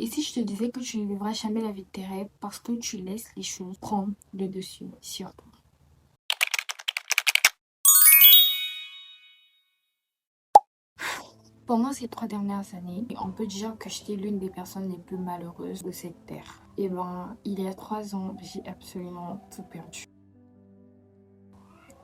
Et si je te disais que tu ne vivras jamais la vie de tes rêves parce que tu laisses les choses prendre le dessus sur toi? Pendant ces 3 dernières années, on peut dire que j'étais l'une des personnes les plus malheureuses de cette terre. Et ben, il y a 3 ans, j'ai absolument tout perdu.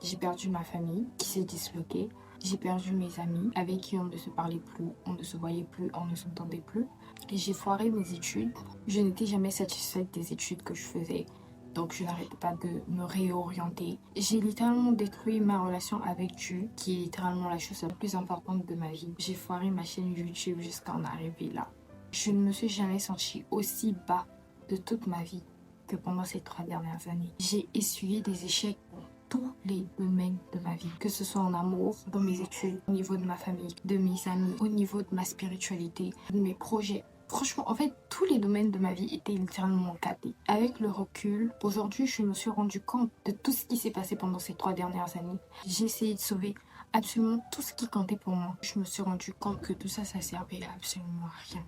J'ai perdu ma famille qui s'est disloquée. J'ai perdu mes amis avec qui on ne se parlait plus, on ne se voyait plus, on ne s'entendait plus. Et j'ai foiré mes études. Je n'étais jamais satisfaite des études que je faisais. Donc je n'arrêtais pas de me réorienter. J'ai littéralement détruit ma relation avec Dieu, qui est littéralement la chose la plus importante de ma vie. J'ai foiré ma chaîne YouTube jusqu'à en arriver là. Je ne me suis jamais sentie aussi bas de toute ma vie que pendant ces 3 dernières années. J'ai essuyé des échecs dans tous les domaines de ma vie, que ce soit en amour, dans mes études, au niveau de ma famille, de mes amis, au niveau de ma spiritualité, de mes projets. Franchement, en fait, tous les domaines de ma vie étaient littéralement gâtés. Avec le recul, aujourd'hui, je me suis rendu compte de tout ce qui s'est passé pendant ces 3 dernières années. J'ai essayé de sauver absolument tout ce qui comptait pour moi. Je me suis rendu compte que tout ça, ça servait à absolument rien.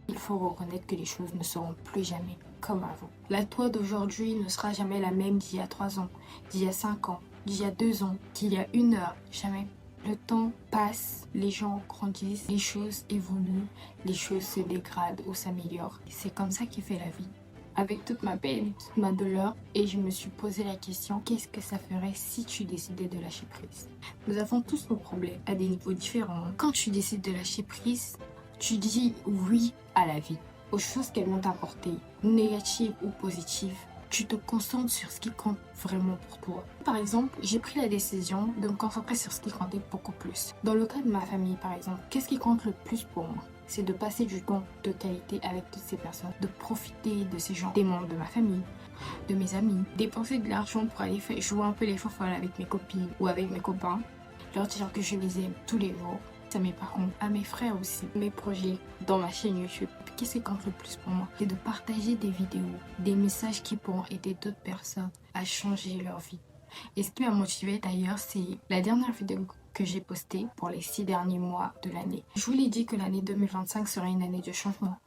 Il faut reconnaître que les choses ne seront plus jamais comme avant. La toi d'aujourd'hui ne sera jamais la même d'il y a 3 ans, d'il y a 5 ans, d'il y a 2 ans, d'il y a 1 heure, jamais. Le temps passe, les gens grandissent, les choses évoluent, les choses se dégradent ou s'améliorent. C'est comme ça qu'est fait la vie. Avec toute ma peine, toute ma douleur, et je me suis posé la question, qu'est-ce que ça ferait si tu décidais de lâcher prise? Nous avons tous nos problèmes à des niveaux différents. Quand tu décides de lâcher prise, tu dis oui à la vie, aux choses qu'elles vont t'apporter, négatives ou positives. Tu te concentres sur ce qui compte vraiment pour toi. Par exemple, j'ai pris la décision de me concentrer sur ce qui comptait beaucoup plus. Dans le cas de ma famille, par exemple, qu'est-ce qui compte le plus pour moi? C'est de passer du temps de qualité avec toutes ces personnes, de profiter de ces gens, des membres de ma famille, de mes amis, dépenser de l'argent pour aller jouer un peu les fofolles avec mes copines ou avec mes copains, leur dire que je les aime tous les jours, à mes parents, à mes frères aussi, mes projets dans ma chaîne YouTube. Qu'est-ce qui compte le plus pour moi? C'est de partager des vidéos, des messages qui pourront aider d'autres personnes à changer leur vie. Et ce qui m'a motivée d'ailleurs, c'est la dernière vidéo que j'ai postée pour les 6 derniers mois de l'année. Je vous l'ai dit que l'année 2025 serait une année de changement.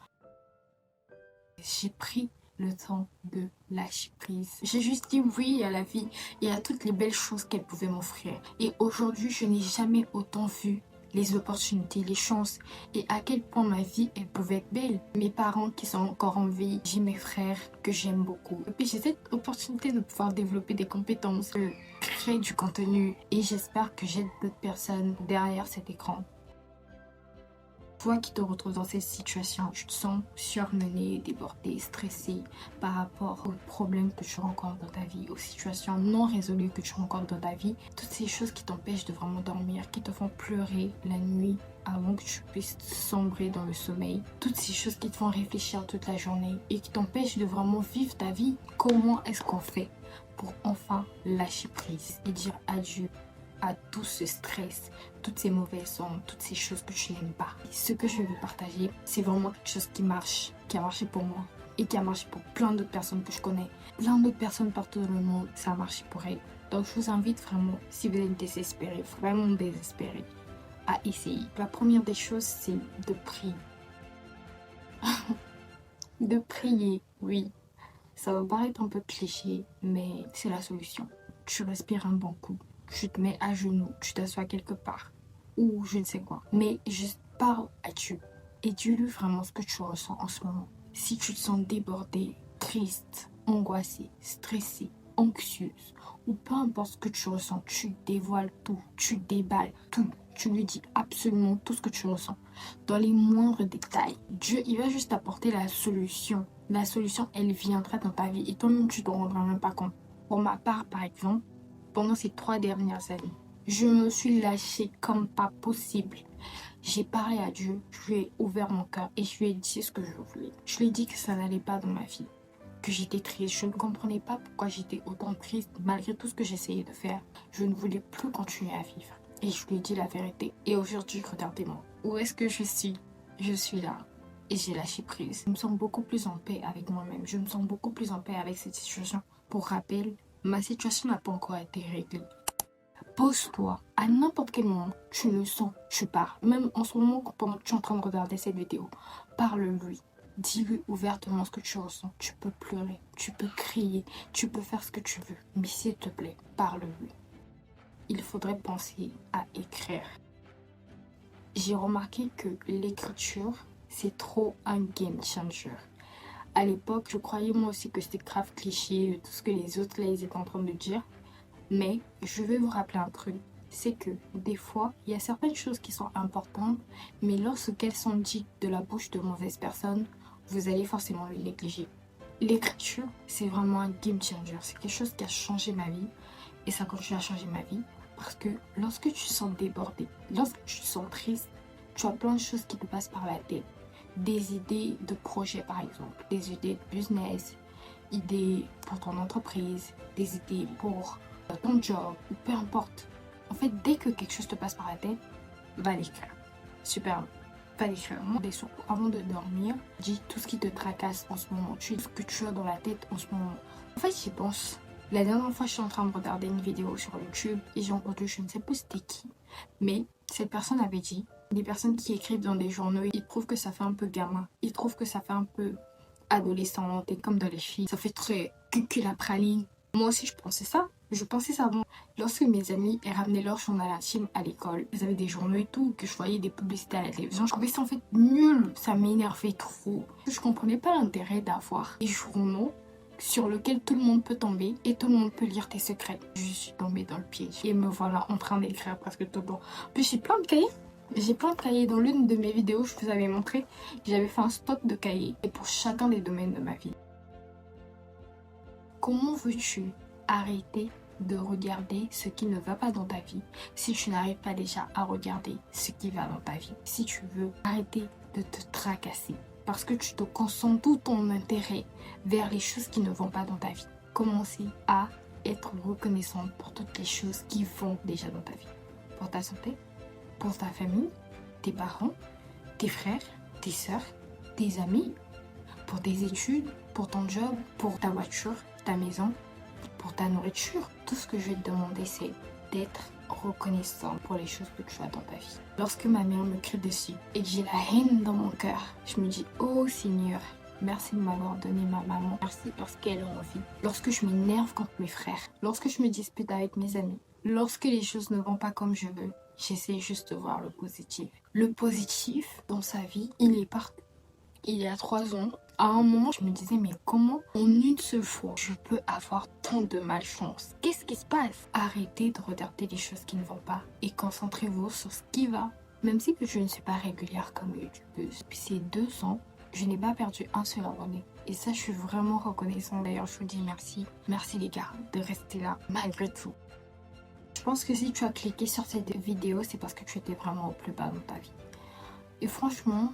J'ai pris le temps de lâcher prise. J'ai juste dit oui à la vie et à toutes les belles choses qu'elle pouvait m'offrir. Et aujourd'hui, je n'ai jamais autant vu les opportunités, les chances et à quel point ma vie elle pouvait être belle. Mes parents qui sont encore en vie, j'ai mes frères que j'aime beaucoup. Et puis j'ai cette opportunité de pouvoir développer des compétences, de créer du contenu et j'espère que j'aide d'autres personnes derrière cet écran. Toi qui te retrouves dans cette situation, tu te sens surmené, débordé, stressé par rapport aux problèmes que tu rencontres dans ta vie, aux situations non résolues que tu rencontres dans ta vie, toutes ces choses qui t'empêchent de vraiment dormir, qui te font pleurer la nuit avant que tu puisses sombrer dans le sommeil, toutes ces choses qui te font réfléchir toute la journée et qui t'empêchent de vraiment vivre ta vie. Comment est-ce qu'on fait pour enfin lâcher prise et dire adieu à tout ce stress, toutes ces mauvaises ondes, toutes ces choses que je n'aime pas? Et ce que je vais vous partager, c'est vraiment quelque chose qui marche, qui a marché pour moi et qui a marché pour plein d'autres personnes que je connais. Plein d'autres personnes partout dans le monde, ça a marché pour elles. Donc je vous invite vraiment, si vous êtes désespéré, vraiment désespéré, à essayer. La première des choses, c'est de prier. De prier, oui. Ça va paraître un peu cliché, mais c'est la solution. Tu respires un bon coup. Tu te mets à genoux, tu t'assois quelque part, ou je ne sais quoi. Mais juste parle à Dieu et dis-lui vraiment ce que tu ressens en ce moment. Si tu te sens débordé, triste, angoissé, stressé, anxieuse, ou peu importe ce que tu ressens, tu dévoiles tout, tu déballes tout. Tu lui dis absolument tout ce que tu ressens, dans les moindres détails. Dieu, il va juste apporter la solution. La solution, elle viendra dans ta vie et toi-même, tu ne te rendras même pas compte. Pour ma part, par exemple, pendant ces 3 dernières années, je me suis lâchée comme pas possible. J'ai parlé à Dieu, je lui ai ouvert mon cœur et je lui ai dit ce que je voulais. Je lui ai dit que ça n'allait pas dans ma vie, que j'étais triste. Je ne comprenais pas pourquoi j'étais autant triste malgré tout ce que j'essayais de faire. Je ne voulais plus continuer à vivre. Et je lui ai dit la vérité. Et aujourd'hui, regardez-moi. Où est-ce que je suis? Je suis là. Et j'ai lâché prise. Je me sens beaucoup plus en paix avec moi-même. Je me sens beaucoup plus en paix avec cette situation. Pour rappel, ma situation n'a pas encore été réglée. Pose-toi à n'importe quel moment, tu le sens, tu pars. Même en ce moment, pendant que tu es en train de regarder cette vidéo, parle-lui. Dis-lui ouvertement ce que tu ressens. Tu peux pleurer, tu peux crier, tu peux faire ce que tu veux. Mais s'il te plaît, parle-lui. Il faudrait penser à écrire. J'ai remarqué que l'écriture, c'est trop un game changer. À l'époque, je croyais moi aussi que c'était grave cliché, tout ce que les autres là, ils étaient en train de dire. Mais je vais vous rappeler un truc, c'est que des fois, il y a certaines choses qui sont importantes, mais lorsqu'elles sont dites de la bouche de mauvaises personnes, vous allez forcément les négliger. L'écriture, c'est vraiment un game changer. C'est quelque chose qui a changé ma vie et ça continue à changer ma vie. Parce que lorsque tu te sens débordé, lorsque tu te sens triste, tu as plein de choses qui te passent par la tête. Des idées de projet par exemple, des idées de business, idées pour ton entreprise, des idées pour ton job, ou peu importe. En fait, dès que quelque chose te passe par la tête, va l'écrire. Super. Va l'écrire. Moi, avant de dormir, dis tout ce qui te tracasse en ce moment. Tu dis ce que tu as dans la tête en ce moment. En fait, j'y pense. La dernière fois, je suis en train de regarder une vidéo sur YouTube et j'ai entendu, je ne sais pas c'était qui, mais cette personne avait dit, des personnes qui écrivent dans des journaux, ils trouvent que ça fait un peu gamin. Ils trouvent que ça fait un peu adolescente et comme dans les filles. Ça fait très cucul la praline. Moi aussi, je pensais ça. Je pensais ça avant. Lorsque mes amis ramenaient leur journal intime à l'école, ils avaient des journaux et tout, que je voyais des publicités à la télévision, je trouvais ça en fait nul. Ça m'énervait trop. Je comprenais pas l'intérêt d'avoir des journaux sur lesquels tout le monde peut tomber et tout le monde peut lire tes secrets. Je suis tombée dans le piège et me voilà en train d'écrire presque tout le temps. En plus, j'ai plein de cahiers. J'ai plein de cahiers. Dans l'une de mes vidéos, je vous avais montré, j'avais fait un stock de cahiers et pour chacun des domaines de ma vie. Comment veux-tu arrêter de regarder ce qui ne va pas dans ta vie si tu n'arrives pas déjà à regarder ce qui va dans ta vie? Si tu veux arrêter de te tracasser parce que tu te concentres tout ton intérêt vers les choses qui ne vont pas dans ta vie, commencez à être reconnaissante pour toutes les choses qui vont déjà dans ta vie. Pour ta santé, pour ta famille, tes parents, tes frères, tes soeurs, tes amis, pour tes études, pour ton job, pour ta voiture, ta maison, pour ta nourriture. Tout ce que je vais te demander, c'est d'être reconnaissant pour les choses que tu as dans ta vie. Lorsque ma mère me crie dessus et que j'ai la haine dans mon cœur, je me dis, oh Seigneur, merci de m'avoir donné ma maman. Merci parce qu'elle a envie. Lorsque je m'énerve contre mes frères, lorsque je me dispute avec mes amis, lorsque les choses ne vont pas comme je veux, j'essaie juste de voir le positif. Le positif dans sa vie, il est partout. Il y a 3 ans, à un moment, je me disais, mais comment en une seule fois, je peux avoir tant de malchance? Qu'est-ce qui se passe? Arrêtez de regarder les choses qui ne vont pas et concentrez-vous sur ce qui va. Même si que je ne suis pas régulière comme youtubeuse, depuis ces 2 ans, je n'ai pas perdu un seul abonné. Et ça, je suis vraiment reconnaissante. D'ailleurs, je vous dis merci. Merci les gars de rester là, malgré tout. Je pense que si tu as cliqué sur cette vidéo, c'est parce que tu étais vraiment au plus bas dans ta vie. Et franchement,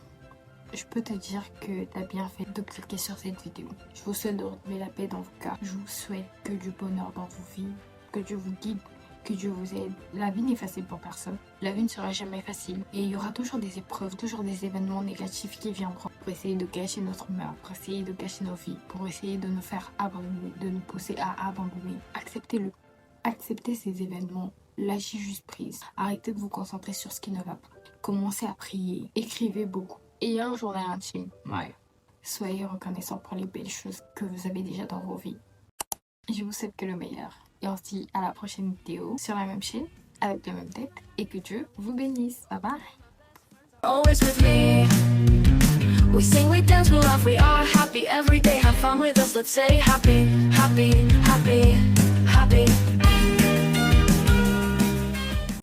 je peux te dire que tu as bien fait de cliquer sur cette vidéo. Je vous souhaite de retrouver la paix dans vos cœurs. Je vous souhaite que du bonheur dans vos vies, que Dieu vous guide, que Dieu vous aide. La vie n'est facile pour personne. La vie ne sera jamais facile. Et il y aura toujours des épreuves, toujours des événements négatifs qui viendront pour essayer de gâcher notre humeur, pour essayer de gâcher nos vies, pour essayer de nous faire abandonner, de nous pousser à abandonner. Acceptez-le. Acceptez ces événements. Lâchez juste prise. Arrêtez de vous concentrer sur ce qui ne va pas. Commencez à prier. Écrivez beaucoup. Et un journal intime. Ouais. Soyez reconnaissants pour les belles choses que vous avez déjà dans vos vies. Je vous souhaite que le meilleur. Et on se dit à la prochaine vidéo sur la même chaîne, avec la même tête. Et que Dieu vous bénisse. Bye bye. Always with me. We sing, we dance, we laugh, we are happy every day. Have fun with us, let's say happy, happy, happy.